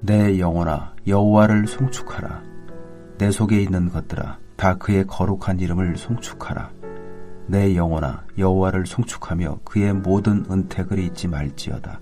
내 영혼아 여호와를 송축하라. 내 속에 있는 것들아 다 그의 거룩한 이름을 송축하라. 내 영혼아 여호와를 송축하며 그의 모든 은택을 잊지 말지어다.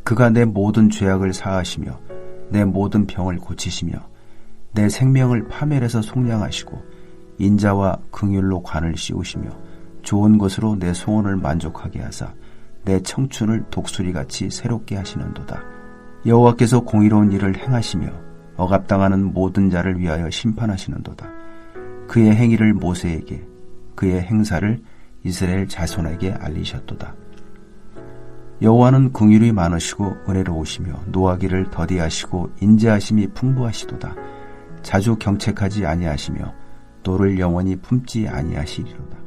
그가 내 모든 죄악을 사하시며 내 모든 병을 고치시며 내 생명을 파멸해서 속량하시고 인자와 긍휼로 관을 씌우시며 좋은 것으로 내 소원을 만족하게 하사 내 청춘을 독수리같이 새롭게 하시는도다. 여호와께서 공의로운 일을 행하시며 억압당하는 모든 자를 위하여 심판하시는도다. 그의 행위를 모세에게 그의 행사를 이스라엘 자손에게 알리셨도다. 여호와는 긍휼이 많으시고 은혜로우시며 노하기를 더디하시고 인자하심이 풍부하시도다. 자주 경책하지 아니하시며 노를 영원히 품지 아니하시리로다.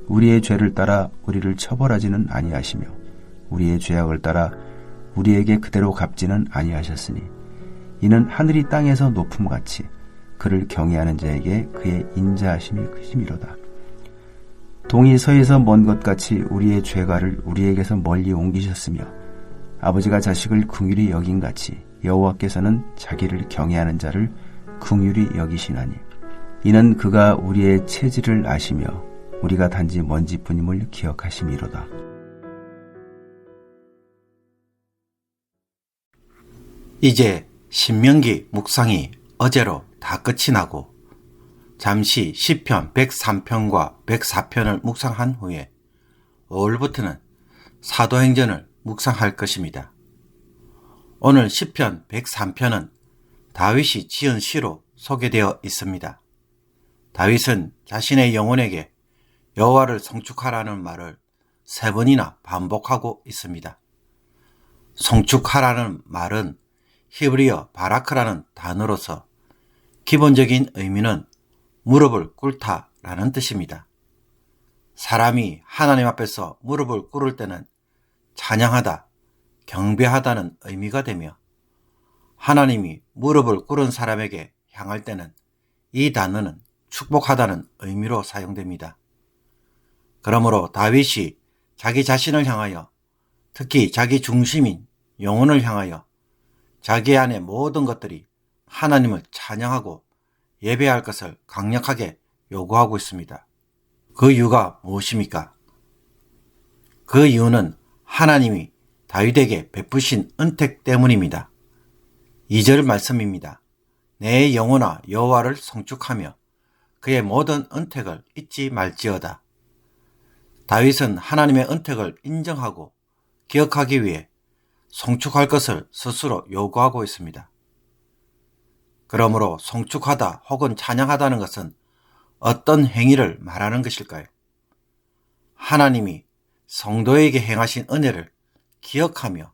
우리의 죄를 따라 우리를 처벌하지는 아니하시며 우리의 죄악을 따라 우리에게 그대로 갚지는 아니하셨으니 이는 하늘이 땅에서 높음같이 그를 경외하는 자에게 그의 인자하심이 크심이로다. 동이 서에서 먼 것 같이 우리의 죄가를 우리에게서 멀리 옮기셨으며 아버지가 자식을 긍휼히 여긴같이 여호와께서는 자기를 경외하는 자를 긍휼히 여기시나니 이는 그가 우리의 체질을 아시며 우리가 단지 먼지뿐임을 기억하심이로다. 이제 신명기 묵상이 어제로 다 끝이 나고 잠시 시편 103편과 104편을 묵상한 후에 5월부터는 사도행전을 묵상할 것입니다. 오늘 시편 103편은 다윗이 지은 시로 소개되어 있습니다. 다윗은 자신의 영혼에게 여호와를 송축하라는 말을 3번이나 반복하고 있습니다. 송축하라는 말은 히브리어 바라크라는 단어로서 기본적인 의미는 무릎을 꿇다라는 뜻입니다. 사람이 하나님 앞에서 무릎을 꿇을 때는 찬양하다, 경배하다는 의미가 되며 하나님이 무릎을 꿇은 사람에게 향할 때는 이 단어는 축복하다는 의미로 사용됩니다. 그러므로 다윗이 자기 자신을 향하여 특히 자기 중심인 영혼을 향하여 자기 안의 모든 것들이 하나님을 찬양하고 예배할 것을 강력하게 요구하고 있습니다. 그 이유가 무엇입니까? 그 이유는 하나님이 다윗에게 베푸신 은택 때문입니다. 2절 말씀입니다. 내 영혼아 여호와를 송축하며 그의 모든 은택을 잊지 말지어다. 다윗은 하나님의 은택을 인정하고 기억하기 위해 송축할 것을 스스로 요구하고 있습니다. 그러므로 송축하다 혹은 찬양하다는 것은 어떤 행위를 말하는 것일까요? 하나님이 성도에게 행하신 은혜를 기억하며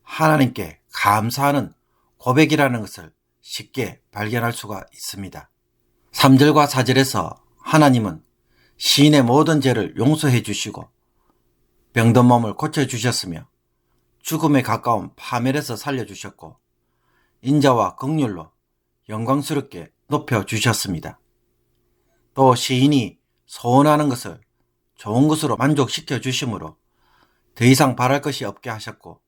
하나님께 감사하는 고백이라는 것을 쉽게 발견할 수가 있습니다. 3절과 4절에서 하나님은 시인의 모든 죄를 용서해 주시고 병든 몸을 고쳐주셨으며 죽음에 가까운 파멸에서 살려주셨고 인자와 긍휼로 영광스럽게 높여주셨습니다. 또 시인이 소원하는 것을 좋은 것으로 만족시켜 주심으로 더 이상 바랄 것이 없게 하셨고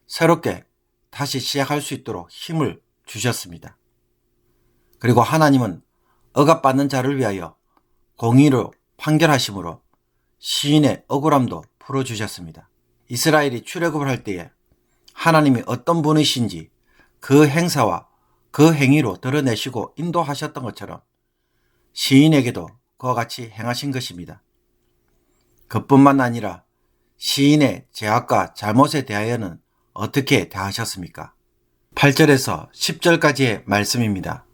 새롭게 다시 시작할 수 있도록 힘을 주셨습니다. 그리고 하나님은 억압받는 자를 위하여 공의로 판결하심으로 시인의 억울함도 풀어주셨습니다. 이스라엘이 출애굽을 할 때에 하나님이 어떤 분이신지 그 행사와 그 행위로 드러내시고 인도하셨던 것처럼 시인에게도 그와 같이 행하신 것입니다. 그뿐만 아니라 시인의 죄악과 잘못에 대하여는 어떻게 대하셨습니까? 8절에서 10절까지의 말씀입니다.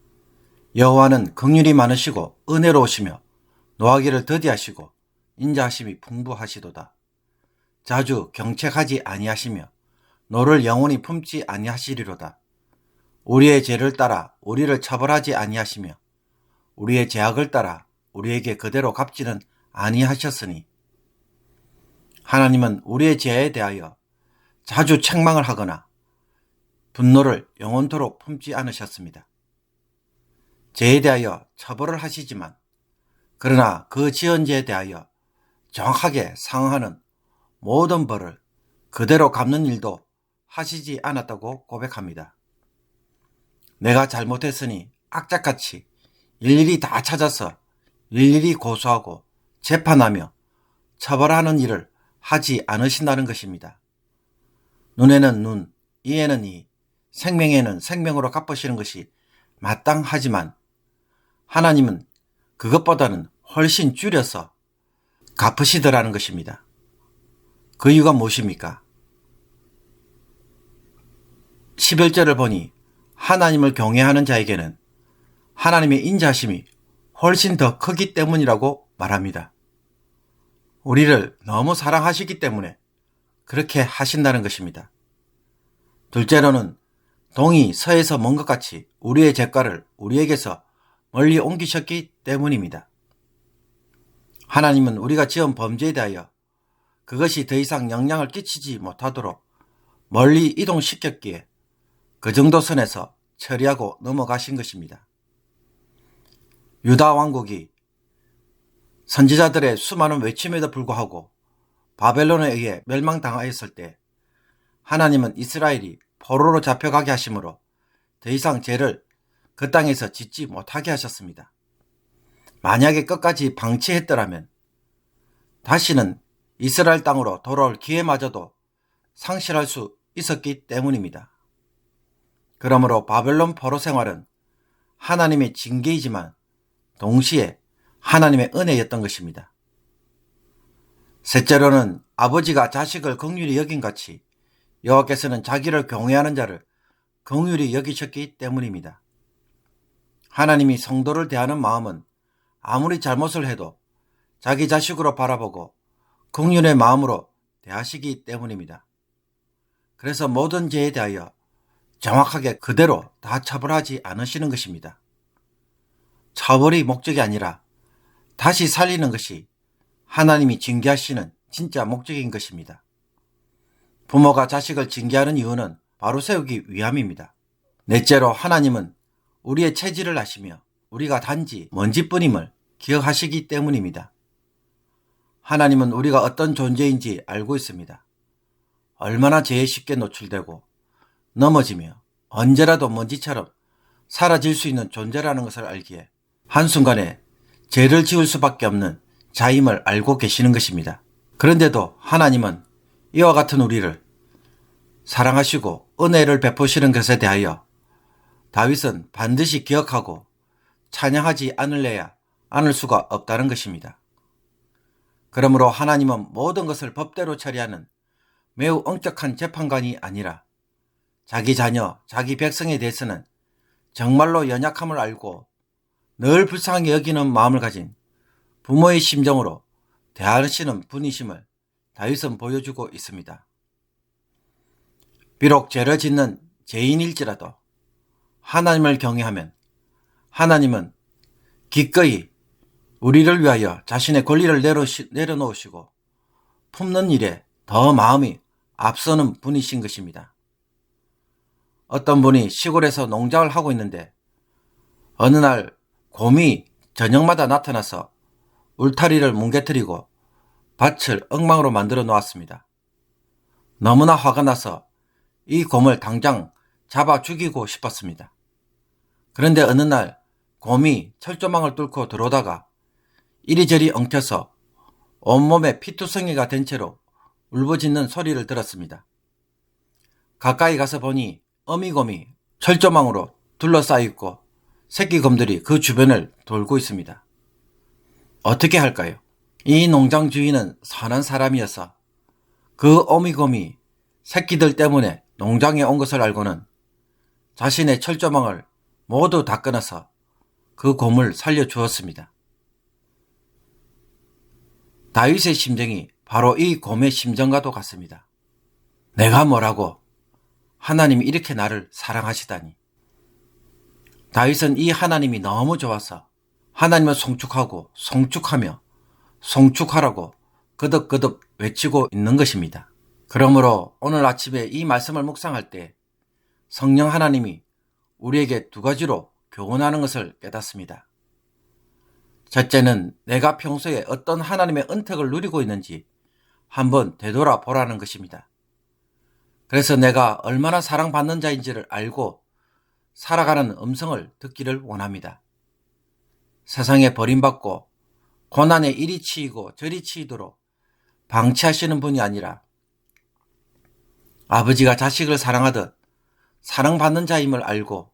여호와는 긍휼이 많으시고 은혜로우시며 노하기를 더디하시고 인자하심이 풍부하시도다. 자주 경책하지 아니하시며 노를 영원히 품지 아니하시리로다. 우리의 죄를 따라 우리를 처벌하지 아니하시며 우리의 죄악을 따라 우리에게 그대로 갚지는 아니하셨으니 하나님은 우리의 죄에 대하여 자주 책망을 하거나 분노를 영원토록 품지 않으셨습니다. 죄에 대하여 처벌을 하시지만 그러나 그 지은 죄에 대하여 정확하게 상응하는 모든 벌을 그대로 갚는 일도 하시지 않았다고 고백합니다. 내가 잘못했으니 악착같이 일일이 다 찾아서 일일이 고소하고 재판하며 처벌하는 일을 하지 않으신다는 것입니다. 눈에는 눈, 이에는 이, 생명에는 생명으로 갚으시는 것이 마땅하지만 하나님은 그것보다는 훨씬 줄여서 갚으시더라는 것입니다. 그 이유가 무엇입니까? 11절을 보니 하나님을 경외하는 자에게는 하나님의 인자하심이 훨씬 더 크기 때문이라고 말합니다. 우리를 너무 사랑하시기 때문에 그렇게 하신다는 것입니다. 둘째로는 동이 서에서 먼 것 같이 우리의 죄가를 우리에게서 멀리 옮기셨기 때문입니다. 하나님은 우리가 지은 범죄에 대하여 그것이 더 이상 영향을 끼치지 못하도록 멀리 이동시켰기에 그 정도 선에서 처리하고 넘어가신 것입니다. 유다 왕국이 선지자들의 수많은 외침에도 불구하고 바벨론에 의해 멸망당하였을 때 하나님은 이스라엘이 포로로 잡혀가게 하심으로 더 이상 죄를 그 땅에서 짓지 못하게 하셨습니다. 만약에 끝까지 방치했더라면 다시는 이스라엘 땅으로 돌아올 기회마저도 상실할 수 있었기 때문입니다. 그러므로 바벨론 포로 생활은 하나님의 징계이지만 동시에 하나님의 은혜였던 것입니다. 셋째로는 아버지가 자식을 긍휼히 여긴 같이 여호와께서는 자기를 경외하는 자를 긍휼히 여기셨기 때문입니다. 하나님이 성도를 대하는 마음은 아무리 잘못을 해도 자기 자식으로 바라보고 긍휼의 마음으로 대하시기 때문입니다. 그래서 모든 죄에 대하여 정확하게 그대로 다 처벌하지 않으시는 것입니다. 처벌이 목적이 아니라 다시 살리는 것이 하나님이 징계하시는 진짜 목적인 것입니다. 부모가 자식을 징계하는 이유는 바로 세우기 위함입니다. 넷째로 하나님은 우리의 체질을 아시며 우리가 단지 먼지뿐임을 기억하시기 때문입니다. 하나님은 우리가 어떤 존재인지 알고 있습니다. 얼마나 죄에 쉽게 노출되고 넘어지며 언제라도 먼지처럼 사라질 수 있는 존재라는 것을 알기에 한순간에 죄를 지을 수밖에 없는 자임을 알고 계시는 것입니다. 그런데도 하나님은 이와 같은 우리를 사랑하시고 은혜를 베푸시는 것에 대하여 다윗은 반드시 기억하고 찬양하지 않을 수가 없다는 것입니다. 그러므로 하나님은 모든 것을 법대로 처리하는 매우 엄격한 재판관이 아니라 자기 자녀, 자기 백성에 대해서는 정말로 연약함을 알고 늘 불쌍하게 여기는 마음을 가진 부모의 심정으로 대하시는 분이심을 다윗은 보여주고 있습니다. 비록 죄를 짓는 죄인일지라도 하나님을 경외하면 하나님은 기꺼이 우리를 위하여 자신의 권리를 내려놓으시고 품는 일에 더 마음이 앞서는 분이신 것입니다. 어떤 분이 시골에서 농장을 하고 있는데 어느 날 곰이 저녁마다 나타나서 울타리를 뭉개뜨리고 밭을 엉망으로 만들어 놓았습니다. 너무나 화가 나서 이 곰을 당장 잡아 죽이고 싶었습니다. 그런데 어느 날 곰이 철조망을 뚫고 들어오다가 이리저리 엉켜서 온몸에 피투성이가 된 채로 울부짖는 소리를 들었습니다. 가까이 가서 보니 어미곰이 철조망으로 둘러싸여 있고 새끼곰들이 그 주변을 돌고 있습니다. 어떻게 할까요? 이 농장 주인은 선한 사람이어서 그 어미곰이 새끼들 때문에 농장에 온 것을 알고는 자신의 철조망을 모두 다 끊어서 그 곰을 살려주었습니다. 다윗의 심정이 바로 이 곰의 심정과도 같습니다. 내가 뭐라고 하나님이 이렇게 나를 사랑하시다니. 다윗은 이 하나님이 너무 좋아서 하나님을 송축하고 송축하며 송축하라고 거듭거듭 외치고 있는 것입니다. 그러므로 오늘 아침에 이 말씀을 묵상할 때 성령 하나님이 우리에게 두 가지로 교훈하는 것을 깨닫습니다. 첫째는 내가 평소에 어떤 하나님의 은택을 누리고 있는지 한번 되돌아보라는 것입니다. 그래서 내가 얼마나 사랑받는 자인지를 알고 살아가는 음성을 듣기를 원합니다. 세상에 버림받고 고난에 이리 치이고 저리 치이도록 방치하시는 분이 아니라 아버지가 자식을 사랑하듯 사랑받는 자임을 알고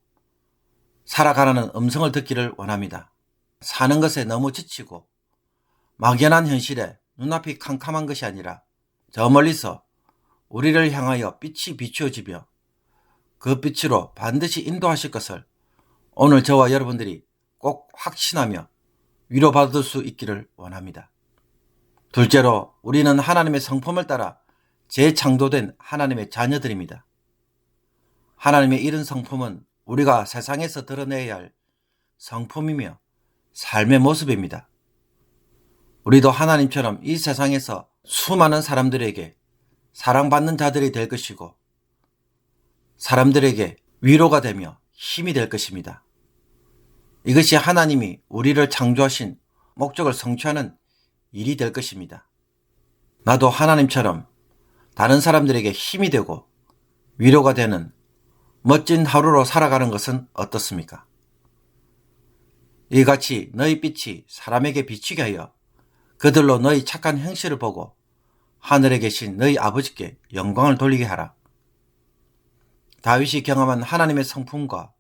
살아가라는 음성을 듣기를 원합니다. 사는 것에 너무 지치고 막연한 현실에 눈앞이 캄캄한 것이 아니라 저 멀리서 우리를 향하여 빛이 비추어지며 그 빛으로 반드시 인도하실 것을 오늘 저와 여러분들이 꼭 확신하며 위로받을 수 있기를 원합니다. 둘째로 우리는 하나님의 성품을 따라 재창조된 하나님의 자녀들입니다. 하나님의 이런 성품은 우리가 세상에서 드러내야 할 성품이며 삶의 모습입니다. 우리도 하나님처럼 이 세상에서 수많은 사람들에게 사랑받는 자들이 될 것이고 사람들에게 위로가 되며 힘이 될 것입니다. 이것이 하나님이 우리를 창조하신 목적을 성취하는 일이 될 것입니다. 나도 하나님처럼 다른 사람들에게 힘이 되고 위로가 되는 멋진 하루로 살아가는 것은 어떻습니까? 이같이 너희 빛이 사람에게 비치게 하여 그들로 너희 착한 행실을 보고 하늘에 계신 너희 아버지께 영광을 돌리게 하라. 다윗이 경험한 하나님의 성품과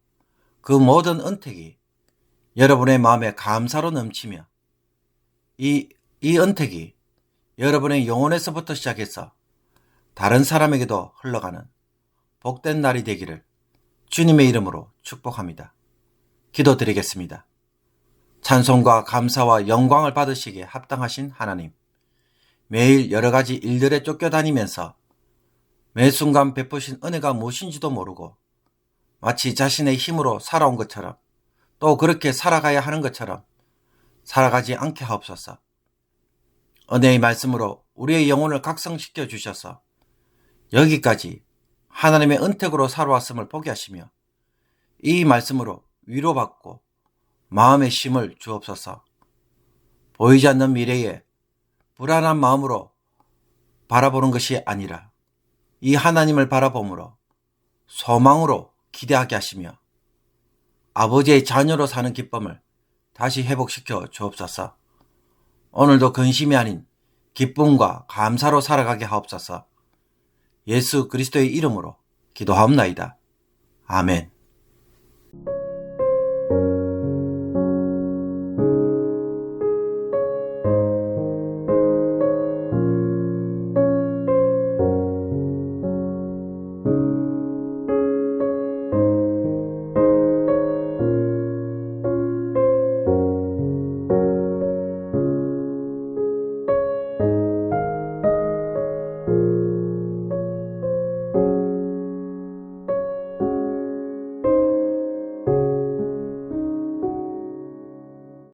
그 모든 은택이 여러분의 마음에 감사로 넘치며 이 은택이 여러분의 영혼에서부터 시작해서 다른 사람에게도 흘러가는 복된 날이 되기를 주님의 이름으로 축복합니다. 기도드리겠습니다. 찬송과 감사와 영광을 받으시기에 합당하신 하나님, 매일 여러 가지 일들에 쫓겨다니면서 매 순간 베푸신 은혜가 무엇인지도 모르고 마치 자신의 힘으로 살아온 것처럼 또 그렇게 살아가야 하는 것처럼 살아가지 않게 하옵소서. 은혜의 말씀으로 우리의 영혼을 각성시켜 주셔서 여기까지 하나님의 은택으로 살아왔음을 보게 하시며 이 말씀으로 위로받고 마음의 힘을 주옵소서. 보이지 않는 미래에 불안한 마음으로 바라보는 것이 아니라 이 하나님을 바라봄으로 소망으로 기대하게 하시며 아버지의 자녀로 사는 기쁨을 다시 회복시켜 주옵소서. 오늘도 근심이 아닌 기쁨과 감사로 살아가게 하옵소서. 예수 그리스도의 이름으로 기도하옵나이다. 아멘.